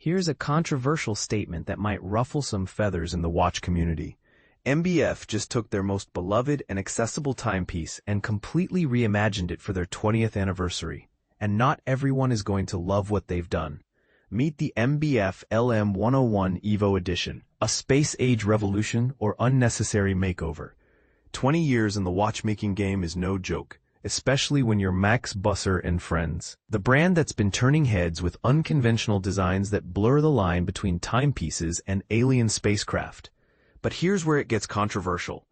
Here's a controversial statement that might ruffle some feathers in the watch community. MB&F just took their most beloved and accessible timepiece and completely reimagined it for their 20th anniversary. And not everyone is going to love what they've done. Meet the MB&F LM101 EVO edition, a space-age revolution or unnecessary makeover. 20 years in the watchmaking game is no joke, especially when you're Max Busser and friends. The brand that's been turning heads with unconventional designs that blur the line between timepieces and alien spacecraft. But here's where it gets controversial.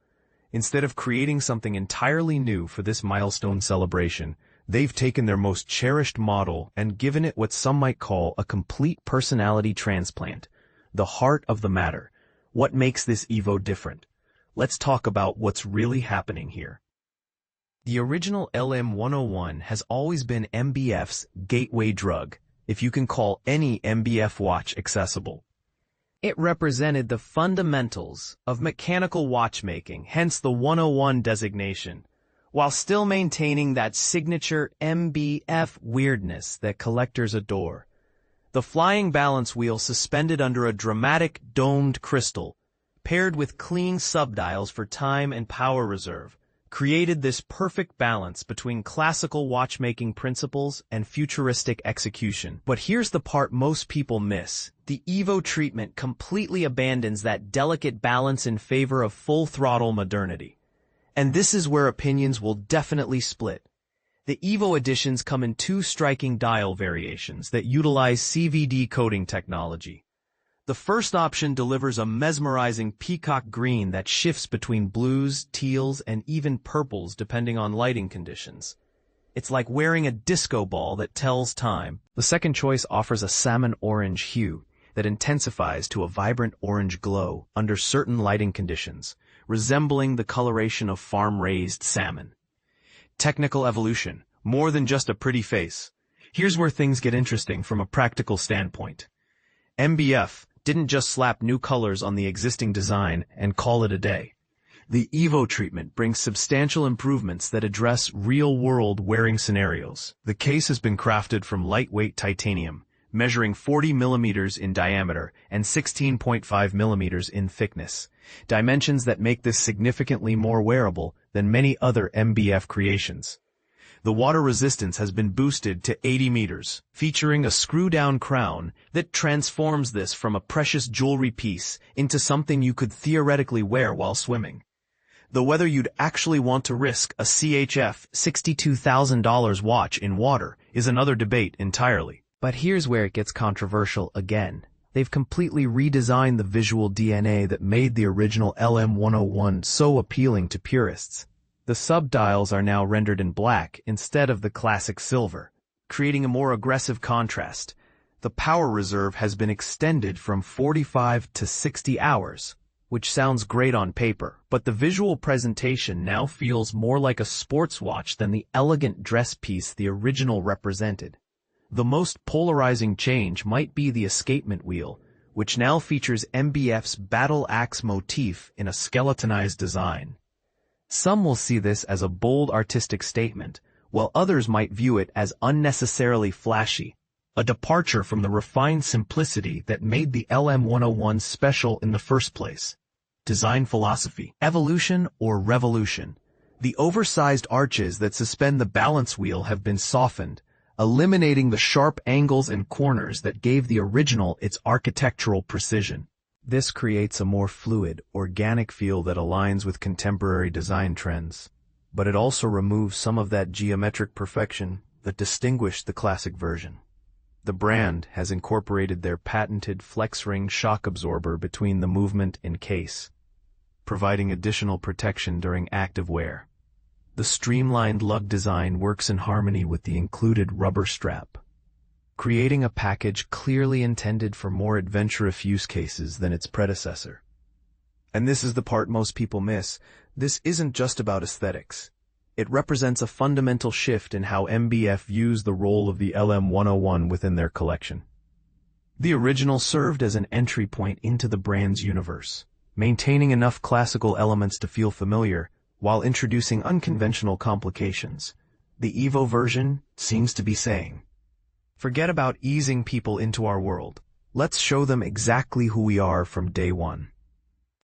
Instead of creating something entirely new for this milestone celebration, they've taken their most cherished model and given it what some might call a complete personality transplant. The heart of the matter. What makes this EVO different? Let's talk about what's really happening here. The original LM101 has always been MB&F's gateway drug, if you can call any MB&F watch accessible. It represented the fundamentals of mechanical watchmaking, hence the 101 designation, while still maintaining that signature MB&F weirdness that collectors adore. The flying balance wheel suspended under a dramatic domed crystal, paired with clean subdials for time and power reserve, created this perfect balance between classical watchmaking principles and futuristic execution. But here's the part most people miss. The EVO treatment completely abandons that delicate balance in favor of full-throttle modernity. And this is where opinions will definitely split. The EVO editions come in two striking dial variations that utilize CVD coating technology. The first option delivers a mesmerizing peacock green that shifts between blues, teals, and even purples depending on lighting conditions. It's like wearing a disco ball that tells time. The second choice offers a salmon orange hue that intensifies to a vibrant orange glow under certain lighting conditions, resembling the coloration of farm-raised salmon. Technical evolution, more than just a pretty face. Here's where things get interesting from a practical standpoint. MB&F didn't just slap new colors on the existing design and call it a day. The EVO treatment brings substantial improvements that address real-world wearing scenarios. The case has been crafted from lightweight titanium, measuring 40 millimeters in diameter and 16.5 millimeters in thickness, dimensions that make this significantly more wearable than many other MB&F creations. The water resistance has been boosted to 80 meters, featuring a screw-down crown that transforms this from a precious jewelry piece into something you could theoretically wear while swimming. Though whether you'd actually want to risk a CHF $62,000 watch in water is another debate entirely. But here's where it gets controversial again. They've completely redesigned the visual DNA that made the original LM101 so appealing to purists. The subdials are now rendered in black instead of the classic silver, creating a more aggressive contrast. The power reserve has been extended from 45 to 60 hours, which sounds great on paper, but the visual presentation now feels more like a sports watch than the elegant dress piece the original represented. The most polarizing change might be the escapement wheel, which now features MB&F's battle axe motif in a skeletonized design. Some will see this as a bold artistic statement, while others might view it as unnecessarily flashy, a departure from the refined simplicity that made the LM101 special in the first place. Design philosophy, evolution or revolution. The oversized arches that suspend the balance wheel have been softened, eliminating the sharp angles and corners that gave the original its architectural precision. This creates a more fluid, organic feel that aligns with contemporary design trends, but it also removes some of that geometric perfection that distinguished the classic version. The brand has incorporated their patented FlexRing shock absorber between the movement and case, providing additional protection during active wear. The streamlined lug design works in harmony with the included rubber strap, creating a package clearly intended for more adventurous use cases than its predecessor. And this is the part most people miss. This isn't just about aesthetics. It represents a fundamental shift in how MB&F views the role of the LM101 within their collection. The original served as an entry point into the brand's universe, maintaining enough classical elements to feel familiar while introducing unconventional complications. The EVO version seems to be saying, forget about easing people into our world. Let's show them exactly who we are from day one.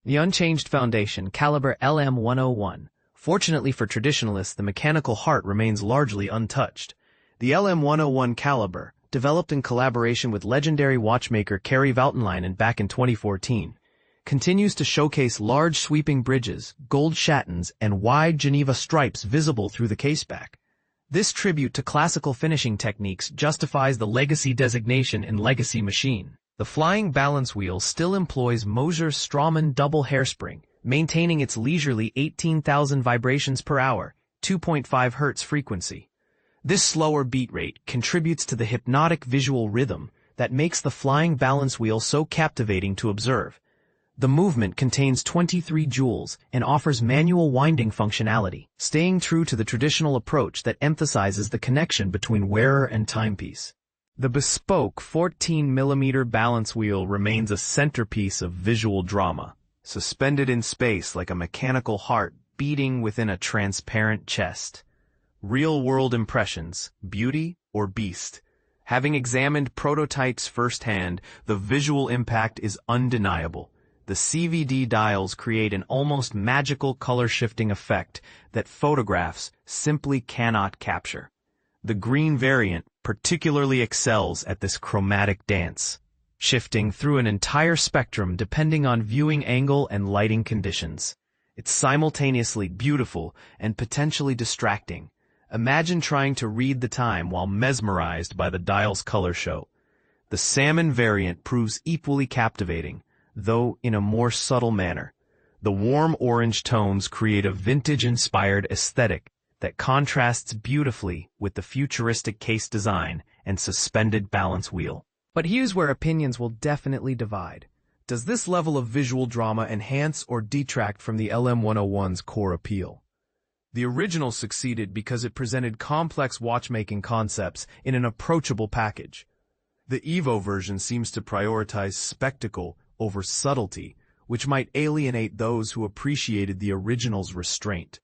The unchanged foundation, caliber LM101. Fortunately for traditionalists, the mechanical heart remains largely untouched. The LM101 caliber, developed in collaboration with legendary watchmaker Kari Valtenleinen back in 2014, continues to showcase large sweeping bridges, gold chattons, and wide Geneva stripes visible through the caseback. This tribute to classical finishing techniques justifies the legacy designation in Legacy Machine. The flying balance wheel still employs Moser's Straumann double hairspring, maintaining its leisurely 18,000 vibrations per hour, 2.5 Hz frequency. This slower beat rate contributes to the hypnotic visual rhythm that makes the flying balance wheel so captivating to observe. The movement contains 23 joules and offers manual winding functionality, staying true to the traditional approach that emphasizes the connection between wearer and timepiece. The bespoke 14mm balance wheel remains a centerpiece of visual drama, suspended in space like a mechanical heart beating within a transparent chest. Real-world impressions, beauty or beast. Having examined prototypes firsthand, the visual impact is undeniable. The CVD dials create an almost magical color-shifting effect that photographs simply cannot capture. The green variant particularly excels at this chromatic dance, shifting through an entire spectrum depending on viewing angle and lighting conditions. It's simultaneously beautiful and potentially distracting. Imagine trying to read the time while mesmerized by the dial's color show. The salmon variant proves equally captivating, though in a more subtle manner. The warm orange tones create a vintage-inspired aesthetic that contrasts beautifully with the futuristic case design and suspended balance wheel. But here's where opinions will definitely divide. Does this level of visual drama enhance or detract from the LM101's core appeal? The original succeeded because it presented complex watchmaking concepts in an approachable package. The EVO version seems to prioritize spectacle over subtlety, which might alienate those who appreciated the original's restraint.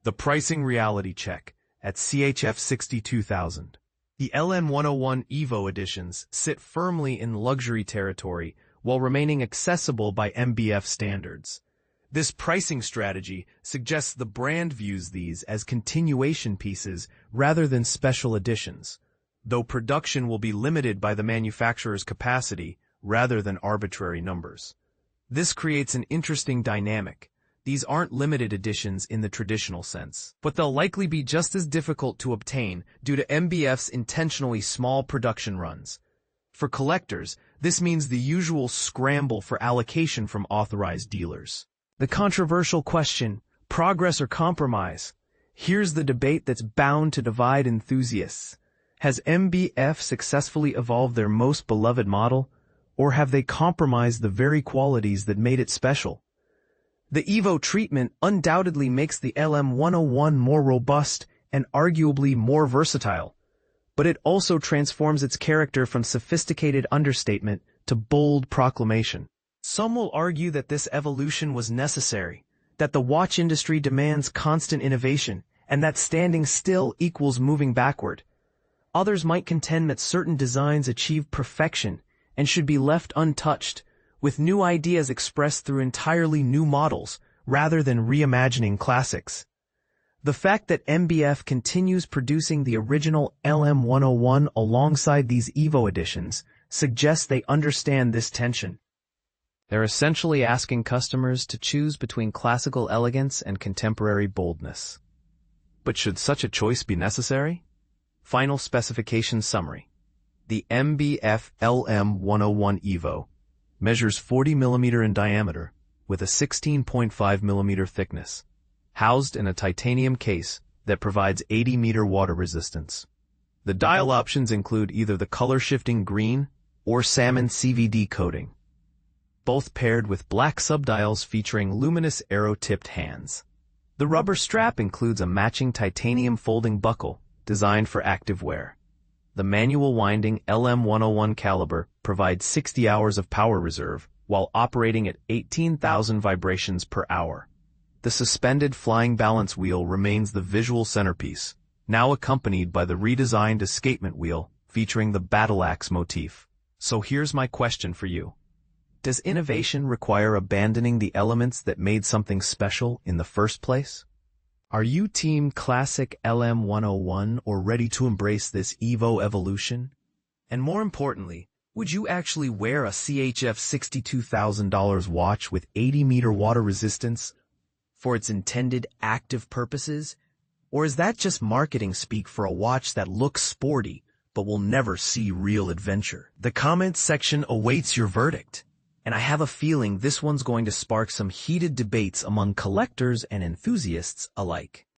The pricing reality check at CHF 62,000. The LM101 EVO editions sit firmly in luxury territory while remaining accessible by MB&F standards. This pricing strategy suggests the brand views these as continuation pieces rather than special editions, though production will be limited by the manufacturer's capacity rather than arbitrary numbers. This creates an interesting dynamic. These aren't limited editions in the traditional sense, but they'll likely be just as difficult to obtain due to MB&F's intentionally small production runs. For collectors, this means the usual scramble for allocation from authorized dealers. The controversial question, progress or compromise? Here's the debate that's bound to divide enthusiasts. Has MB&F successfully evolved their most beloved model, or have they compromised the very qualities that made it special? The EVO treatment undoubtedly makes the LM101 more robust and arguably more versatile, but it also transforms its character from sophisticated understatement to bold proclamation. Some will argue that this evolution was necessary, that the watch industry demands constant innovation, and that standing still equals moving backward. Others might contend that certain designs achieve perfection and should be left untouched, with new ideas expressed through entirely new models, rather than reimagining classics. The fact that MB&F continues producing the original LM101 alongside these EVO editions suggests they understand this tension. They're essentially asking customers to choose between classical elegance and contemporary boldness. But should such a choice be necessary? Final specification summary. The MB&F LM101 EVO measures 40 mm in diameter with a 16.5 mm thickness, housed in a titanium case that provides 80-meter water resistance. The dial options include either the color-shifting green or salmon CVD coating, both paired with black subdials featuring luminous arrow-tipped hands. The rubber strap includes a matching titanium folding buckle designed for active wear. The manual winding LM101 caliber provides 60 hours of power reserve while operating at 18,000 vibrations per hour. The suspended flying balance wheel remains the visual centerpiece, now accompanied by the redesigned escapement wheel featuring the battle axe motif. So here's my question for you. Does innovation require abandoning the elements that made something special in the first place? Are you Team Classic LM101 or ready to embrace this EVO evolution? And more importantly, would you actually wear a CHF $62,000 watch with 80-meter water resistance for its intended active purposes? Or is that just marketing speak for a watch that looks sporty but will never see real adventure? The comments section awaits your verdict, and I have a feeling this one's going to spark some heated debates among collectors and enthusiasts alike.